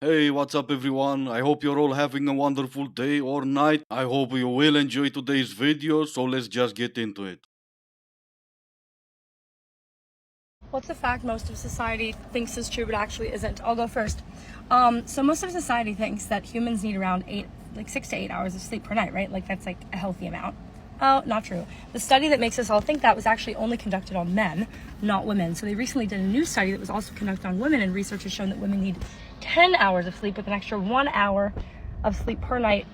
Hey, what's up everyone? I hope you're all having a wonderful day or night. I hope you will enjoy today's video, so let's just get into it. What's a fact most of society thinks is true but actually isn't? I'll go first. So most of society thinks that humans need around 6 to 8 hours of sleep per night, right? Like that's like a healthy amount. Oh, not true. The study that makes us all think that was actually only conducted on men, not women. So they recently did a new study that was also conducted on women, and research has shown that women need 10 hours of sleep with an extra 1 hour of sleep per night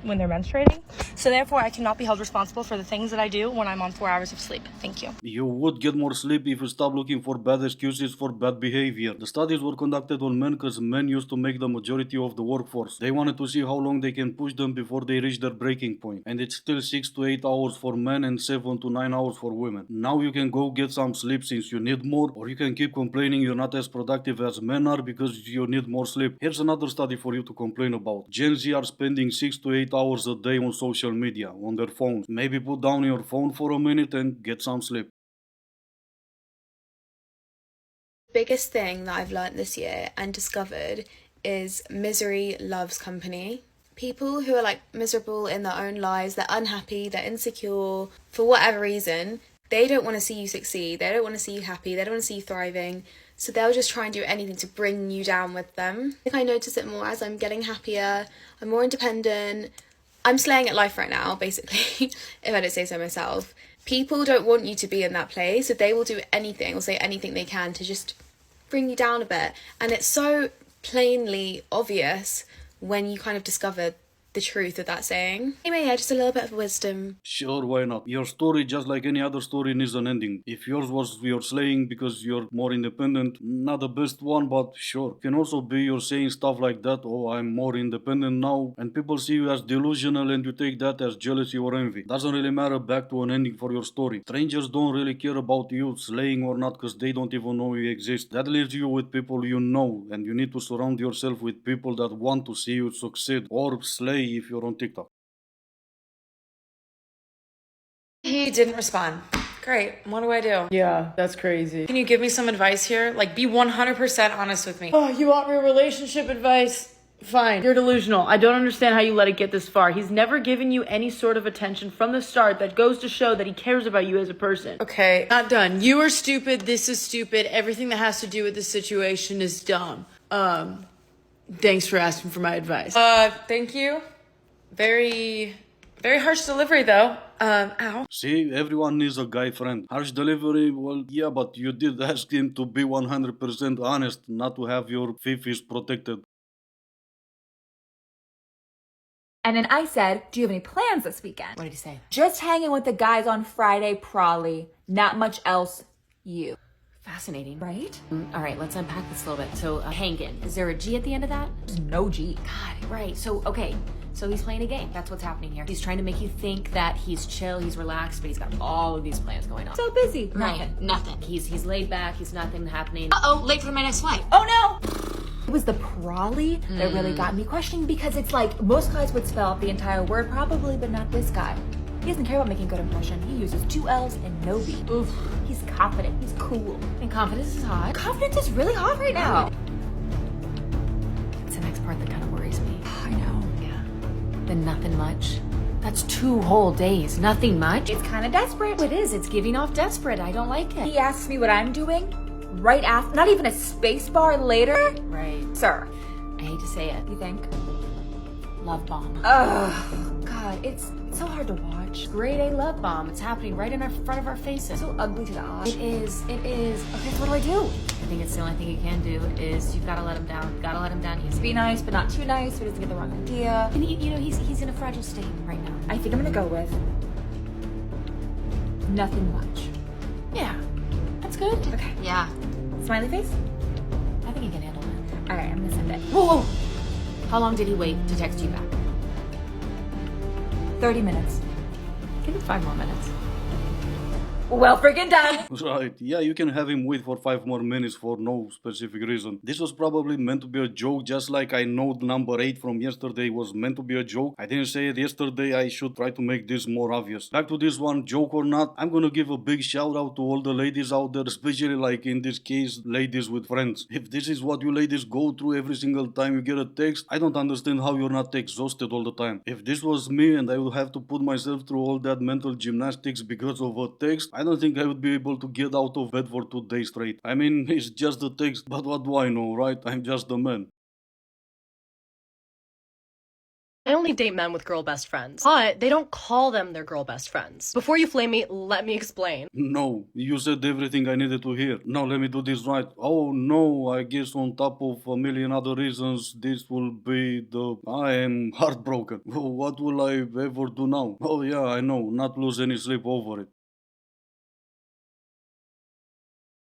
when they're menstruating. So therefore, I cannot be held responsible for the things that I do when I'm on 4 hours of sleep. Thank you. You would get more sleep if you stop looking for bad excuses for bad behavior. The studies were conducted on men because men used to make the majority of the workforce. They wanted to see how long they can push them before they reach their breaking point. And it's still 6 to 8 hours for men and 7 to 9 hours for women. Now you can go get some sleep since you need more, or you can keep complaining you're not as productive as men are because you need more sleep. Here's another study for you to complain about. Gen Z are spending 6 to 8 hours a day on social media, on their phones. Maybe put down your phone for a minute and get some sleep. Biggest thing that I've learnt this year and discovered is misery loves company. People who are like miserable in their own lives, they're unhappy, they're insecure, for whatever reason, they don't want to see you succeed, they don't want to see you happy, they don't want to see you thriving, so they'll just try and do anything to bring you down with them. I think I notice it more as I'm getting happier, I'm more independent, I'm slaying at life right now, basically, if I don't say so myself. People don't want you to be in that place, so they will do anything or say anything they can to just bring you down a bit. And it's so plainly obvious when you kind of discover the truth of that saying. Anyway, yeah, just a little bit of wisdom. Sure, why not? Your story, just like any other story, needs an ending. If yours was you're slaying because you're more independent, not the best one, but sure. Can also be you're saying stuff like that, oh, I'm more independent now, and people see you as delusional and you take that as jealousy or envy. Doesn't really matter, back to an ending for your story. Strangers don't really care about you slaying or not because they don't even know you exist. That leaves you with people you know, and you need to surround yourself with people that want to see you succeed or slay if you're on TikTok. He didn't respond. Great. What do I do? Yeah, that's crazy. Can you give me some advice here? Like, be 100% honest with me. Oh, you want real relationship advice? Fine. You're delusional. I don't understand how you let it get this far. He's never given you any sort of attention from the start that goes to show that he cares about you as a person. Okay, not done. You are stupid. This is stupid. Everything that has to do with this situation is dumb. Thanks for asking for my advice. Thank you. Very harsh delivery, though. Ow. See, everyone needs a guy friend. Harsh delivery, well, yeah, but you did ask him to be 100% honest, not to have your fifis protected. And then I said, do you have any plans this weekend? What did he say? Just hanging with the guys on Friday, probably. Not much else. You. Fascinating. Right? All right, let's unpack this a little bit. So, hanging. Is there a G at the end of that? There's no G. God, right. So, okay. So he's playing a game. That's what's happening here. He's trying to make you think that he's chill, he's relaxed, but he's got all of these plans going on. So busy. Nothing. He's laid back. He's nothing happening. Uh-oh, late for my next flight. Oh no! It was the probably that really got me questioning, because it's like most guys would spell out the entire word probably, but not this guy. He doesn't care about making a good impression. He uses 2 L's and no B. Oof. He's confident. He's cool. And confidence is hot. Confidence is really hot right now. It's the next part that kind of worries me. I know. Yeah. Then nothing much. That's 2 whole days. Nothing much. It's kind of desperate. It is. It's giving off desperate. I don't like it. He asks me what I'm doing right after, not even a space bar later. Right. Sir. I hate to say it. You think? Love bomb. Oh, God, it's so hard to watch. Grade A love bomb. It's happening right in front of our faces. So ugly to the eye. It is. Okay, so what do I do? I think it's the only thing you can do is you've got to let him down. You've got to let him down easy. Be nice, but not too nice, so he doesn't get the wrong idea. And he's in a fragile state right now. I think I'm gonna go with nothing much. Yeah, that's good. Okay. Yeah. Smiley face? I think he can handle it. All right, I'm gonna send it. Whoa! How long did he wait to text you back? 30 minutes. Give it 5 more minutes. Well freaking done. Right, yeah, you can have him wait for 5 more minutes for no specific reason. This was probably meant to be a joke, just like I know the number 8 from yesterday was meant to be a joke. I didn't say it yesterday, I should try to make this more obvious. Back to this one, joke or not, I'm gonna give a big shout out to all the ladies out there, especially like in this case, ladies with friends. If this is what you ladies go through every single time you get a text, I don't understand how you're not exhausted all the time. If this was me and I would have to put myself through all that mental gymnastics because of a text, I don't think I would be able to get out of bed for 2 days straight. I mean, it's just a text, but what do I know, right? I'm just a man. I only date men with girl best friends, but they don't call them their girl best friends. Before you flame me, let me explain. No, you said everything I needed to hear. Now let me do this right. Oh no, I guess on top of a million other reasons, this will be the... I am heartbroken. What will I ever do now? Oh yeah, I know, not lose any sleep over it.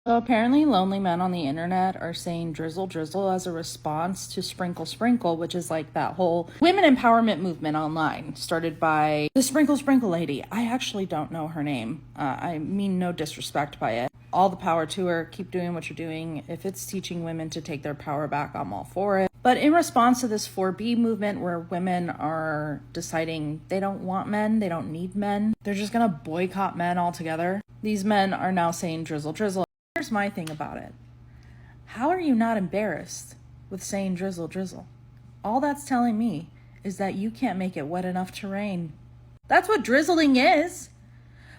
So apparently lonely men on the internet are saying drizzle drizzle as a response to sprinkle sprinkle, which is like that whole women empowerment movement online started by the sprinkle sprinkle lady. I actually don't know her name. I mean no disrespect by it. All the power to her. Keep doing what you're doing. If it's teaching women to take their power back, I'm all for it. But in response to this 4B movement where women are deciding they don't want men, they don't need men, they're just gonna boycott men altogether. These men are now saying drizzle drizzle. Here's my thing about it. How are you not embarrassed with saying drizzle drizzle? All that's telling me is that you can't make it wet enough to rain. That's what drizzling is.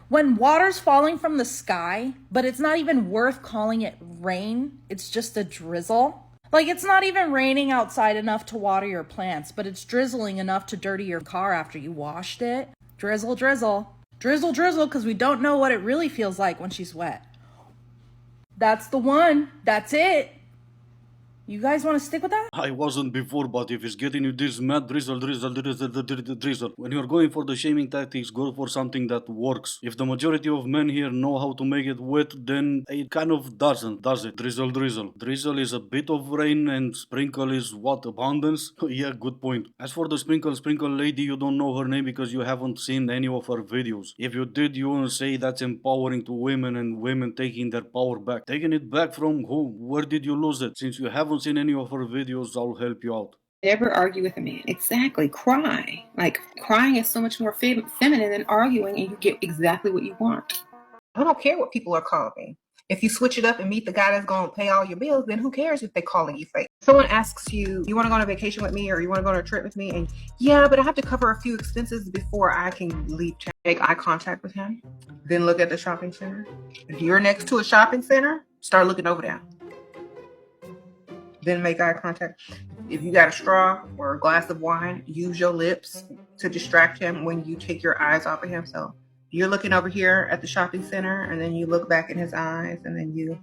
When water's falling from the sky, but it's not even worth calling it rain, it's just a drizzle. Like it's not even raining outside enough to water your plants, but it's drizzling enough to dirty your car after you washed it. Drizzle drizzle. Drizzle drizzle because we don't know what it really feels like when she's wet. That's the one. That's it. You guys want to stick with that? I wasn't before, but if it's getting you this mad, drizzle. When you're going for the shaming tactics, go for something that works. If the majority of men here know how to make it wet, then it kind of doesn't, does it? Drizzle. Drizzle is a bit of rain and sprinkle is what? Abundance? Yeah, good point. As for the sprinkle lady, you don't know her name because you haven't seen any of her videos. If you did, you won't say that's empowering to women and women taking their power back. Taking it back from who? Where did you lose it? Since you haven't seen any of her videos, I'll help you out. Never argue with a man. Exactly. Cry. Like, crying is so much more feminine than arguing, and you get exactly what you want. I don't care what people are calling me. If you switch it up and meet the guy that's going to pay all your bills, then who cares if they're calling you fake? Someone asks you, you want to go on a vacation with me or you want to go on a trip with me? And yeah, but I have to cover a few expenses before I can leave town. Make eye contact with him. Then look at the shopping center. If you're next to a shopping center, start looking over there. Then make eye contact. If you got a straw or a glass of wine, use your lips to distract him when you take your eyes off of him. So you're looking over here at the shopping center and then you look back in his eyes and then you...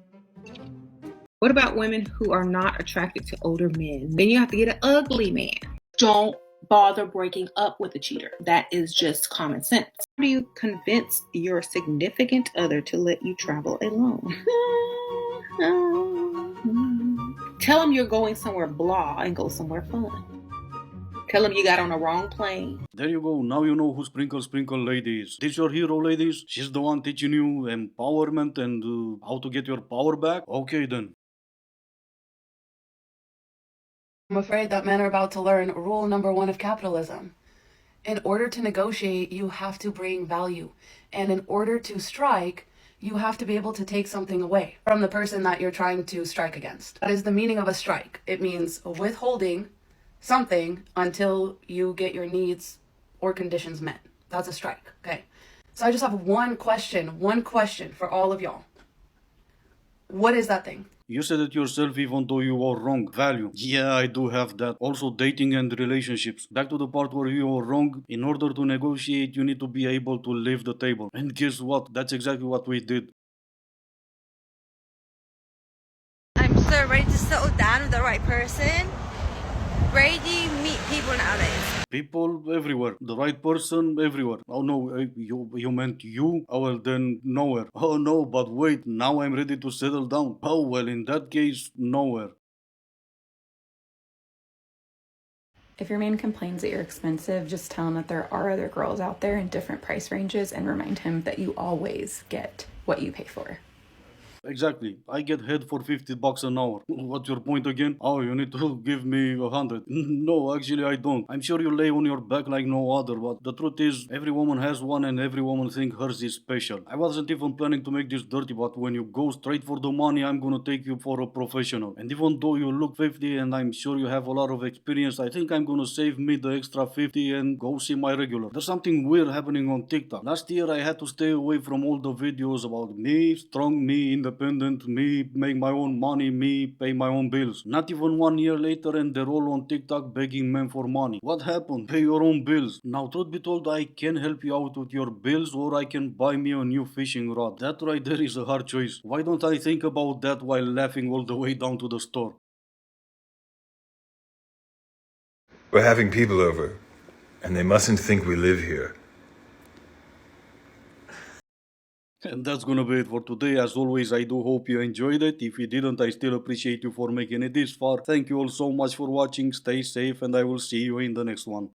What about women who are not attracted to older men? Then you have to get an ugly man. Don't bother breaking up with a cheater. That is just common sense. How do you convince your significant other to let you travel alone? Tell him you're going somewhere blah and go somewhere fun. Tell him you got on the wrong plane. There you go, now you know who Sprinkle Lady is. This your hero, ladies? She's the one teaching you empowerment and how to get your power back? Okay then. I'm afraid that men are about to learn rule number 1 of capitalism. In order to negotiate, you have to bring value. And in order to strike, you have to be able to take something away from the person that you're trying to strike against. That is the meaning of a strike. It means withholding something until you get your needs or conditions met. That's a strike, okay? So I just have one question for all of y'all. What is that thing? You said it yourself even though you are wrong. Value. Yeah, I do have that. Also dating and relationships. Back to the part where you are wrong. In order to negotiate, you need to be able to leave the table. And guess what? That's exactly what we did. I'm so ready to settle down with the right person. Where do you meet people nowadays? People everywhere. The right person everywhere. Oh no, you meant you? Oh well, then nowhere. Oh no, but wait, now I'm ready to settle down. Oh well, in that case, nowhere. If your man complains that you're expensive, just tell him that there are other girls out there in different price ranges and remind him that you always get what you pay for. Exactly. I get head for $50 an hour. What's your point again? Oh, you need to give me 100. No, actually I don't. I'm sure you lay on your back like no other, but the truth is every woman has one and every woman thinks hers is special. I wasn't even planning to make this dirty, but when you go straight for the money, I'm gonna take you for a professional. And even though you look 50 and I'm sure you have a lot of experience, I think I'm gonna save me the extra 50 and go see my regular. There's something weird happening on TikTok. Last year I had to stay away from all the videos about me, strong me, independent me, make my own money, me, pay my own bills. Not even 1 year later and they're all on TikTok begging men for money. What happened? Pay your own bills. Now truth be told, I can help you out with your bills or I can buy me a new fishing rod. That right there is a hard choice. Why don't I think about that while laughing all the way down to the store? We're having people over, and they mustn't think we live here. And that's gonna be it for today. As always, I do hope you enjoyed it. If you didn't, I still appreciate you for making it this far. Thank you all so much for watching. Stay safe and I will see you in the next one.